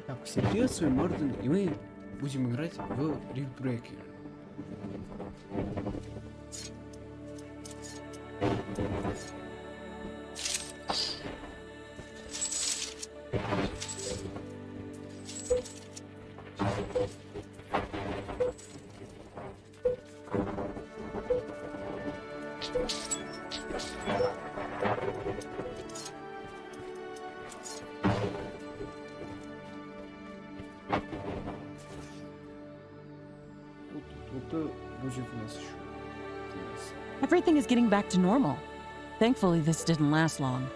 Так, все вперед свой Морден, и мы будем играть в Riftbreaker. Вот будет у нас еще. Everything is getting back to normal. Thankfully, this didn't last long.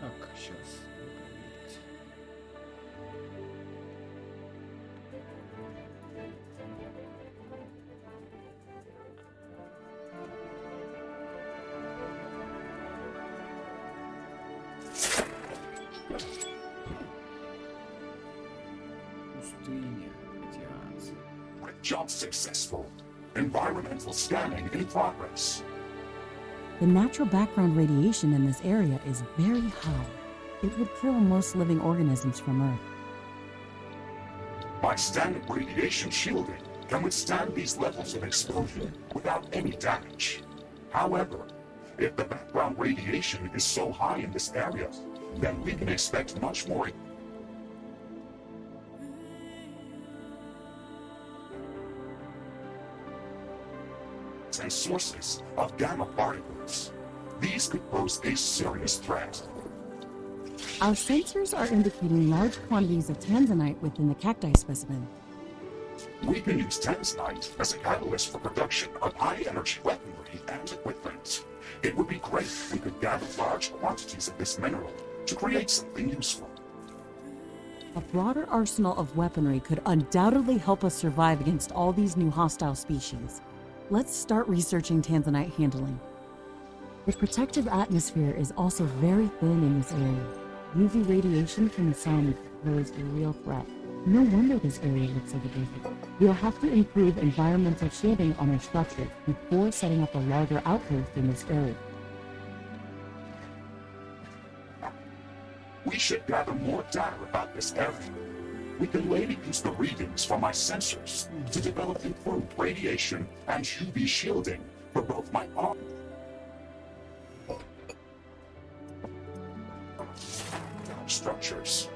Так, сейчас. Пустыня, радиация. Job successful. Environmental scanning in progress. The natural background radiation in this area is very high. It would kill most living organisms from Earth. My standard radiation shielding can withstand these levels of exposure without any damage. However, if the background radiation is so high in this area, then we can expect much more and sources of gamma particles. These could pose a serious threat. Our sensors are indicating large quantities of tanzanite within the cacti specimen. We can use tanzanite as a catalyst for production of high-energy weaponry and equipment. It would be great if we could gather large quantities of this mineral to create something useful. A broader arsenal of weaponry could undoubtedly help us survive against all these new hostile species. Let's start researching tanzanite handling. The protective atmosphere is also very thin in this area. UV radiation from the sun poses a real threat. No wonder this area looks like a desert. We'll have to improve environmental shielding on our structures before setting up a larger outpost in this area. We should gather more data about this area. We can later use the readings from my sensors to develop improved radiation and UV shielding for both my arm. structures.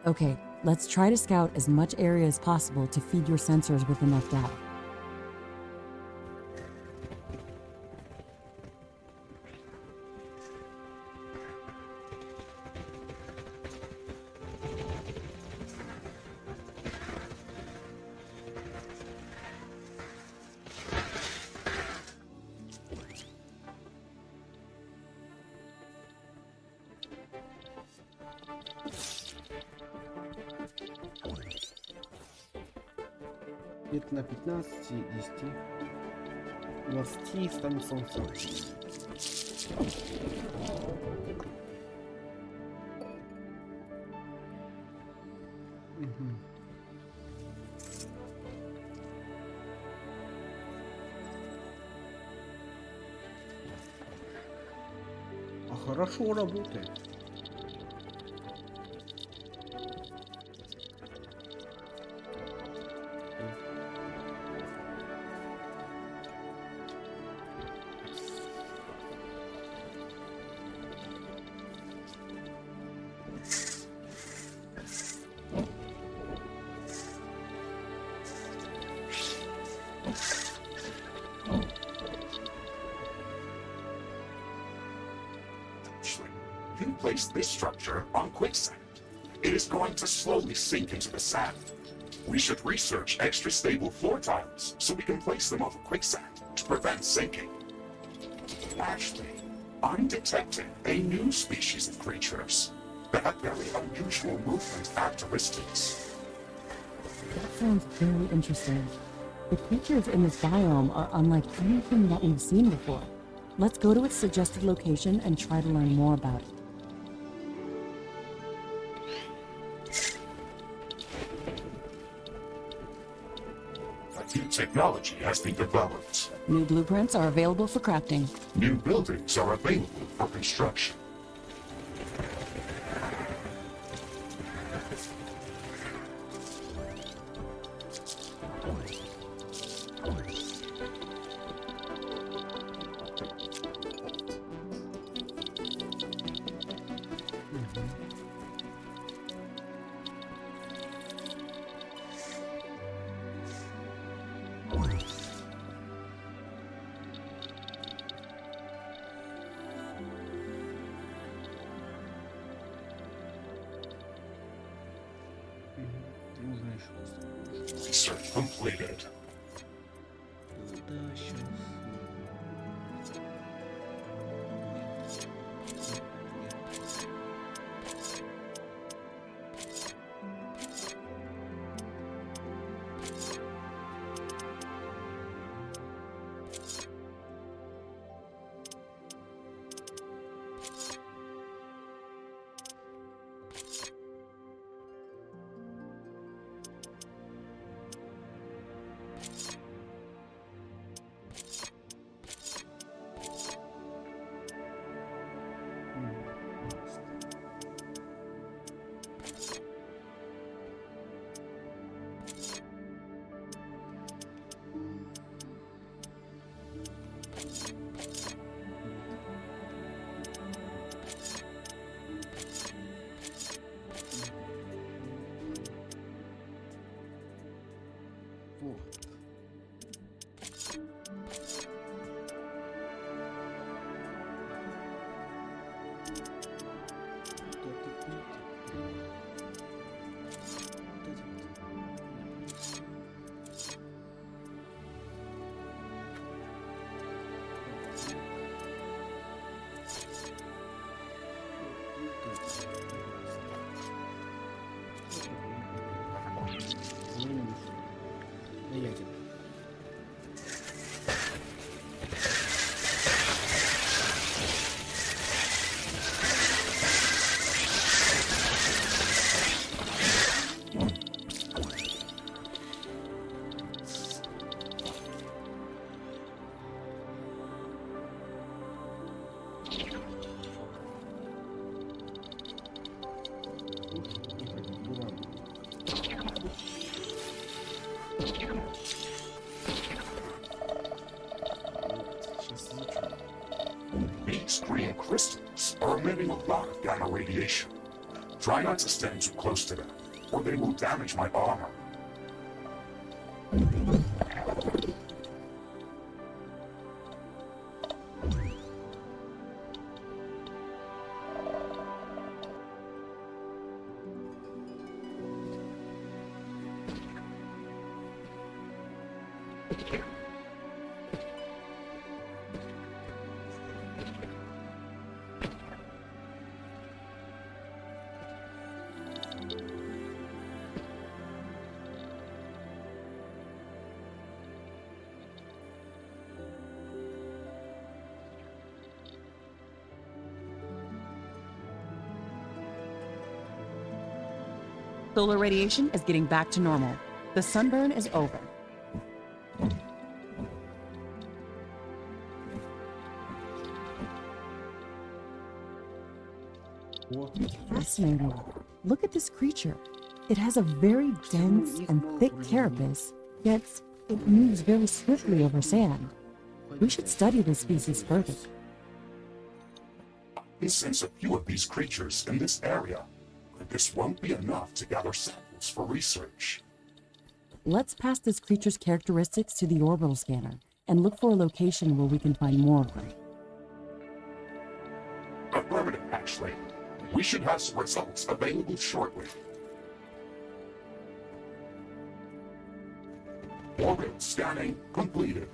Okay, let's try to scout as much area as possible to feed your sensors with enough data. Где-то на 15, 10, 20 станем солнцем. А хорошо работает. Actually, you place this structure on quicksand. It is going to slowly sink into the sand. We should research extra stable floor tiles so we can place them over quicksand to prevent sinking. Actually, I'm detecting a new species of creatures that have very unusual movement characteristics. That sounds very interesting. The creatures in this biome are unlike anything that we've seen before. Let's go to its suggested location and try to learn more about it. A new technology has been developed. New blueprints are available for crafting. New buildings are available for construction. Ты узнаешь. Research completed. Да, сейчас. Вот. emitting a lot of gamma radiation. Try not to stand too close to them, or they will damage my armor. Solar radiation is getting back to normal. The sunburn is over. Fascinating. Look at this creature. It has a very dense and thick carapace, yet it moves very swiftly over sand. We should study this species further. I sense a few of these creatures in this area, but this won't be enough to gather samples for research. Let's pass this creature's characteristics to the orbital scanner and look for a location where we can find more of them. Affirmative, Ashley. We should have some results available shortly. Orbit scanning completed.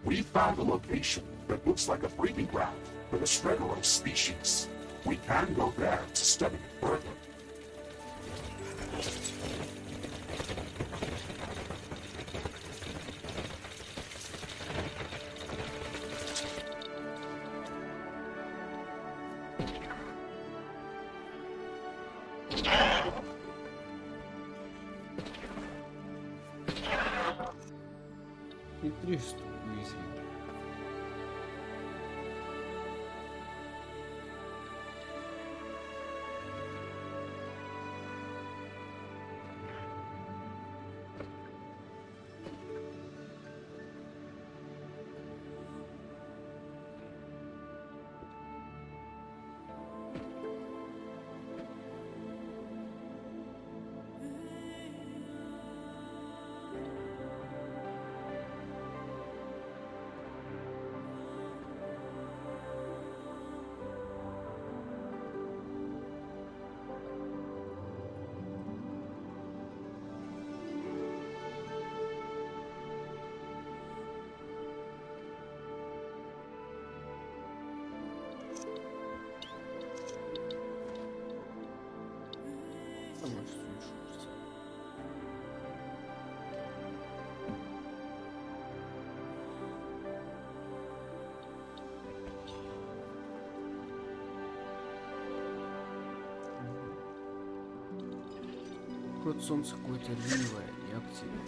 We found a location that looks like a breeding ground for the Stregoros species. We can go there to study it further. И 3 штуки уязвимы. Сама что слушаешься. Вроде солнце какое-то ленивое и активное.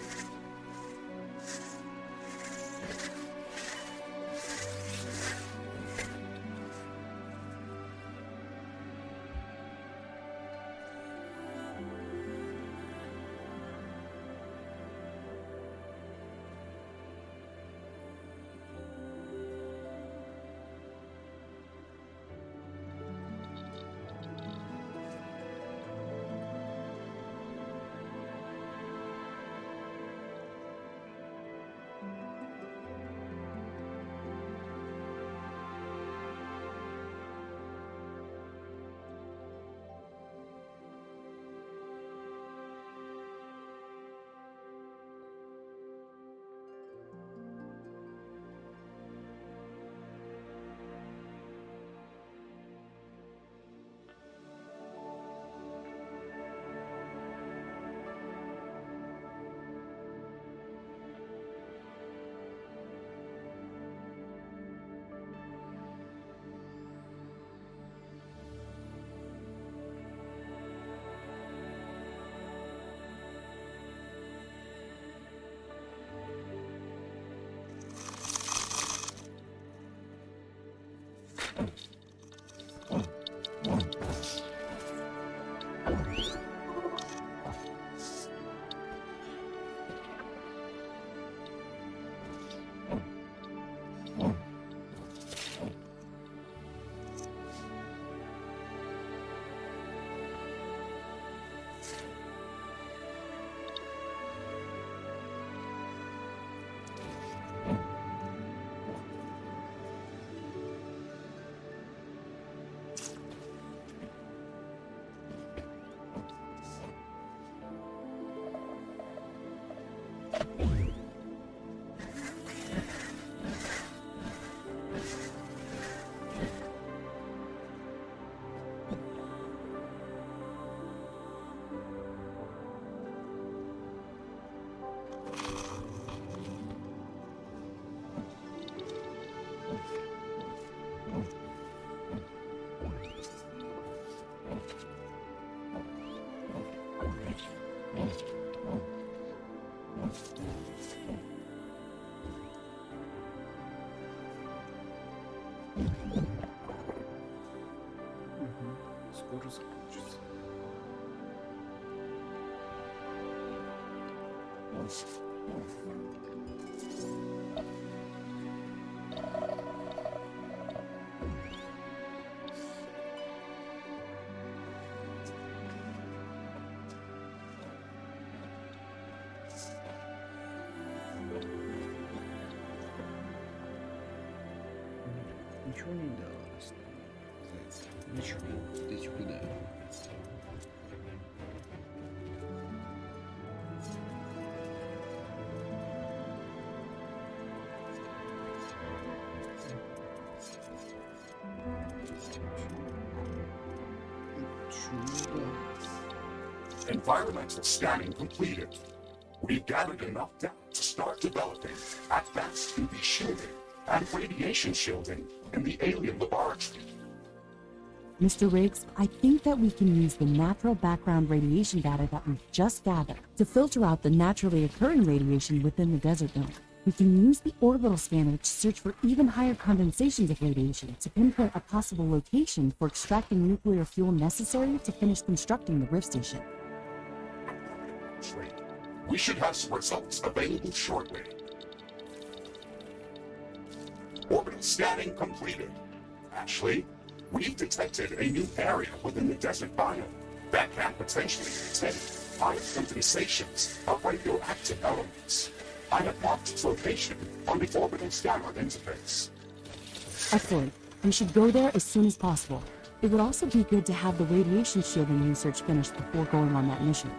Скоро закончится. Ничего не далось. Ничего. Эти куда? Чудо. Environmental scanning completed. We've gathered enough data to start developing advanced UV shielding and radiation shielding in the alien laboratory. Mr. Riggs, I think that we can use the natural background radiation data that we've just gathered to filter out the naturally occurring radiation within the desert dome. We can use the orbital scanner to search for even higher condensations of radiation to pinpoint a possible location for extracting nuclear fuel necessary to finish constructing the Rift Station. We should have some results available shortly. Orbital scanning completed. Actually, we've detected a new area within the desert biome that can potentially contain high condensations of radioactive elements. I have marked its location on the orbital scanner interface. Excellent. We should go there as soon as possible. It would also be good to have the radiation shielding research finished before going on that mission.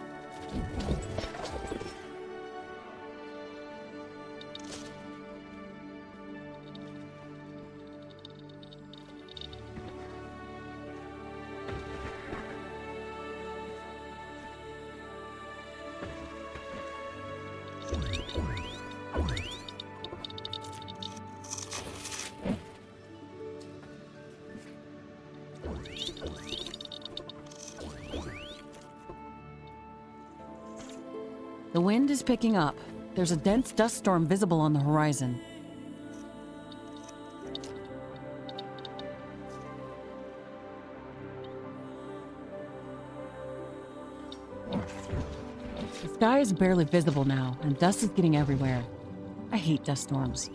The wind is picking up. There's a dense dust storm visible on the horizon. The sky is barely visible now, and dust is getting everywhere. I hate dust storms.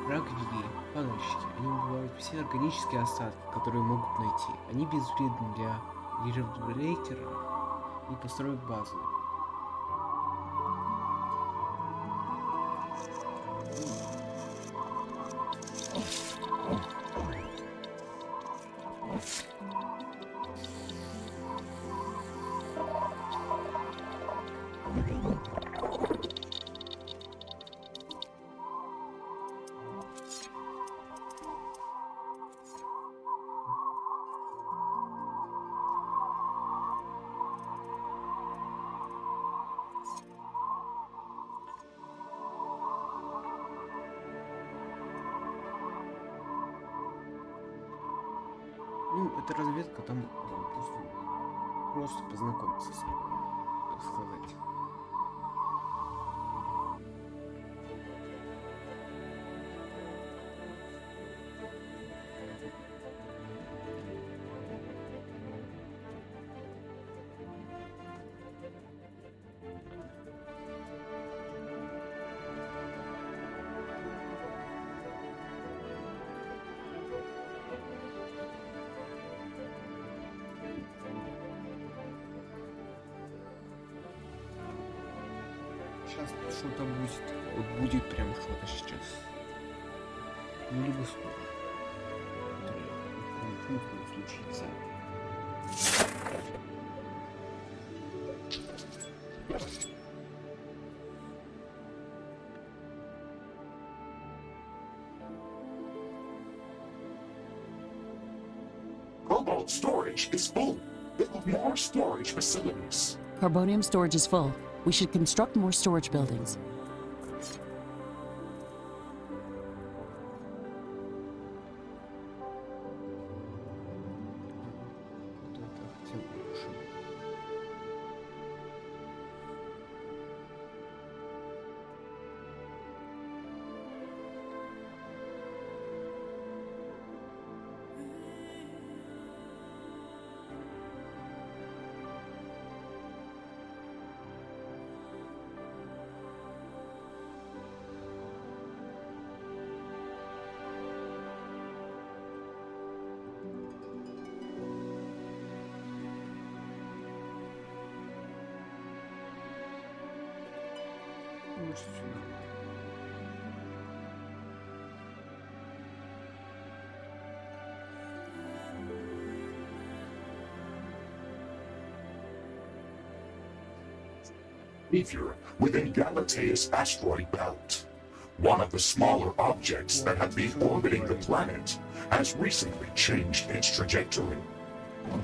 Раковики, падальщики, они убивают все органические остатки, которые могут найти. Они безвредны для Riftbreaker и построек базы. Ну, это разведка, там просто познакомиться с ним, так сказать. сейчас что-то будет. Вот будет прям что-то сейчас. Ну, либо скоро. Которое случится. Cobalt storage is full. Build more storage facilities. Carbonium storage is full. We should construct more storage buildings. Вот это хотел лучше. Может, сюда. Behavior within Galatea's asteroid belt. One of the smaller objects that have been orbiting the planet has recently changed its trajectory.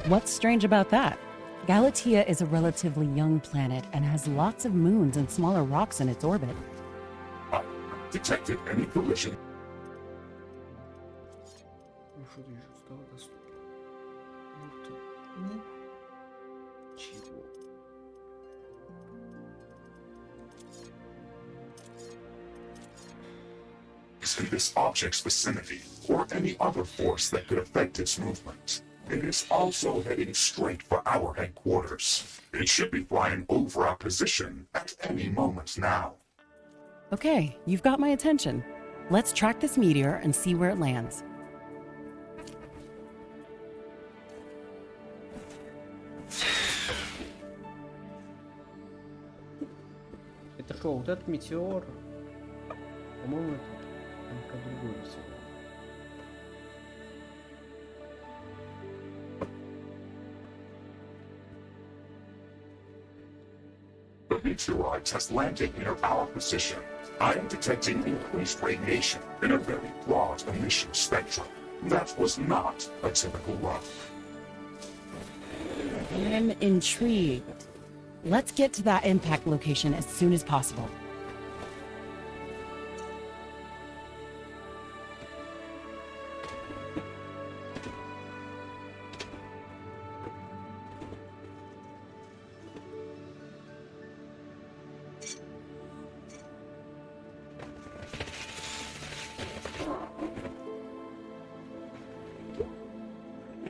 What's strange about that? Galatea is a relatively young planet and has lots of moons and smaller rocks in its orbit. I detected any collision. Ну что-то еще стало доступно. Ну ты. Ну. Чего? Is in this object's vicinity, or any other force that could affect its movement. It is also heading straight for our headquarters. It should be flying over our position at any moment now. Okay, you've got my attention. Let's track this meteor and see where it lands. Это что, вот этот метеор? По-моему, это только другой метеор. The meteorite has landed near our position. I am detecting increased radiation in a very broad emission spectrum. That was not a typical run. I'm intrigued. Let's get to that impact location as soon as possible.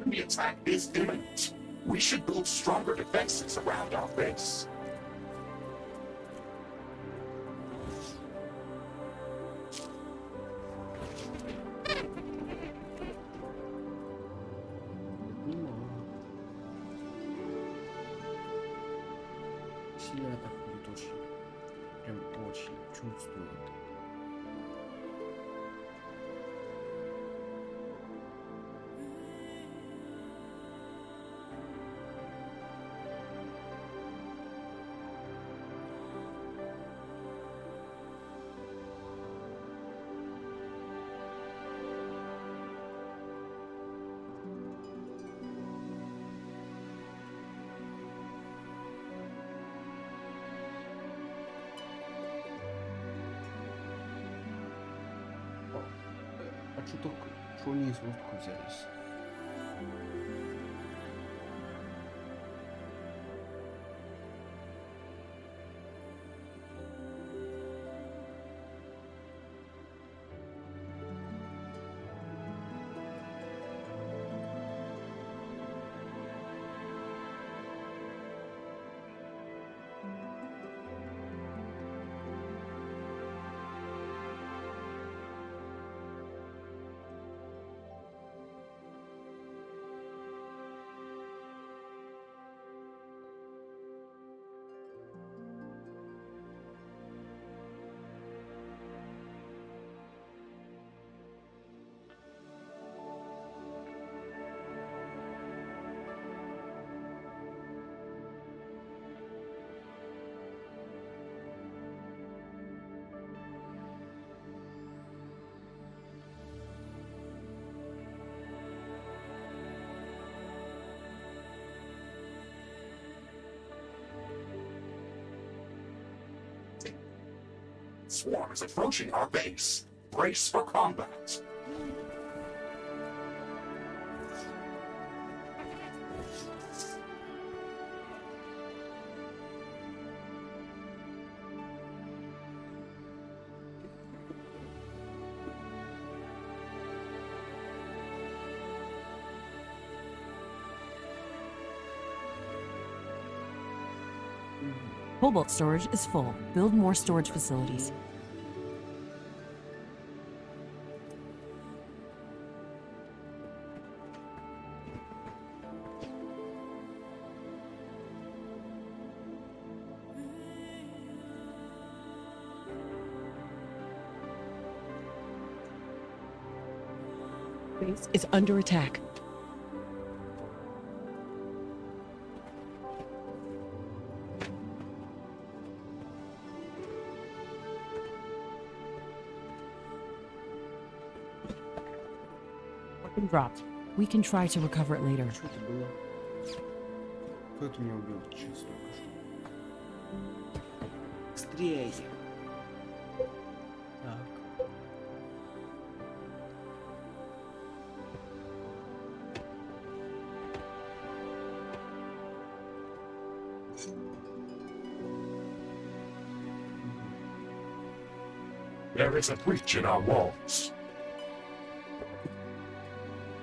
The attack is imminent. We should build stronger defenses around our base. Немало. Сильно так будет очень. Прям очень чувствует. А что только, что они из воздуха взялись? swarm is approaching our base. Brace for combat. Cobalt storage is full. Build more storage facilities. Base is under attack. Weapon dropped. We can try to recover it later. Что это было? Кто это меня убил? Честно скажу. Быстрее! Так. There is a breach in our walls.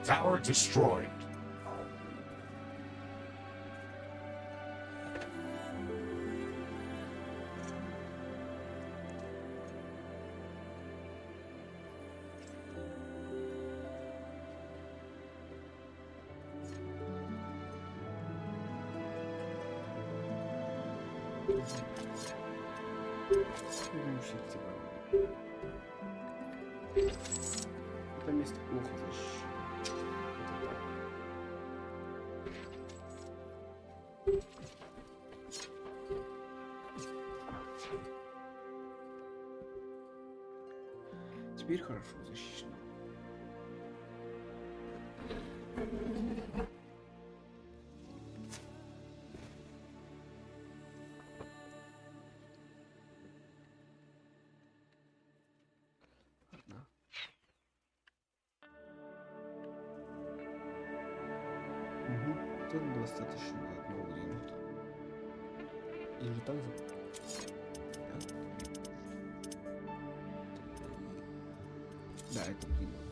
Tower destroyed. Это место плохо защищено. Теперь хорошо защищено. Ладно. Тут достаточно одного где-нибудь. Или так же? Да, это пулемет.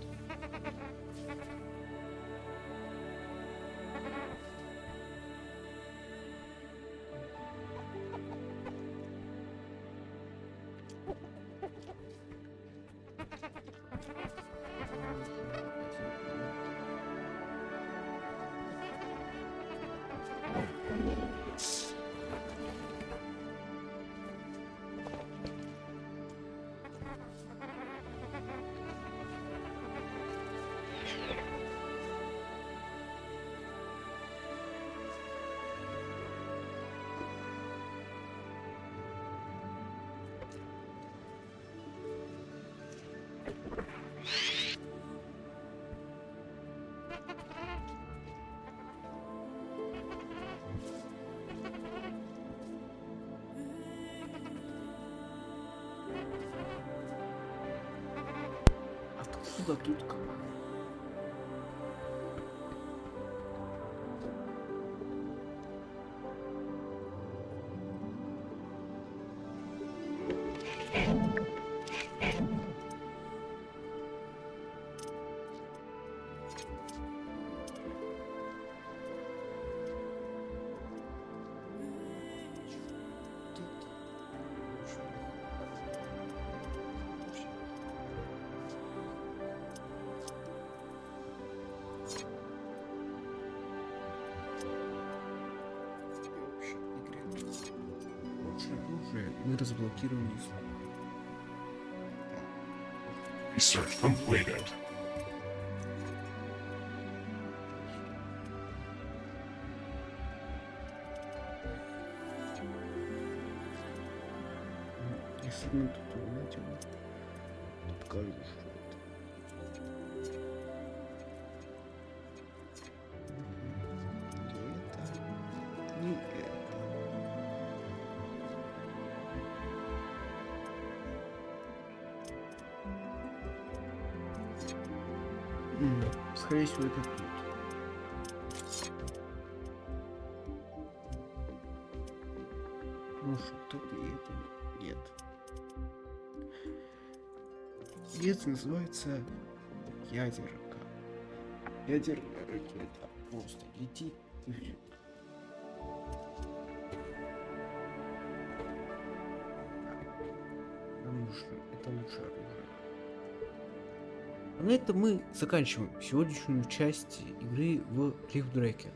Откуда тут как? Оружие мы разблокируем не сможем. Research completed. Если мы тут увидим, тут кажется, что это. Не это. Скорее всего, это тут. Ну что, тут и это нет. И это называется ядерка. Ядерная ракета просто летит и все. Нам нужно, это лучшее оружие. А на этом мы заканчиваем сегодняшнюю часть игры в Riftbreaker.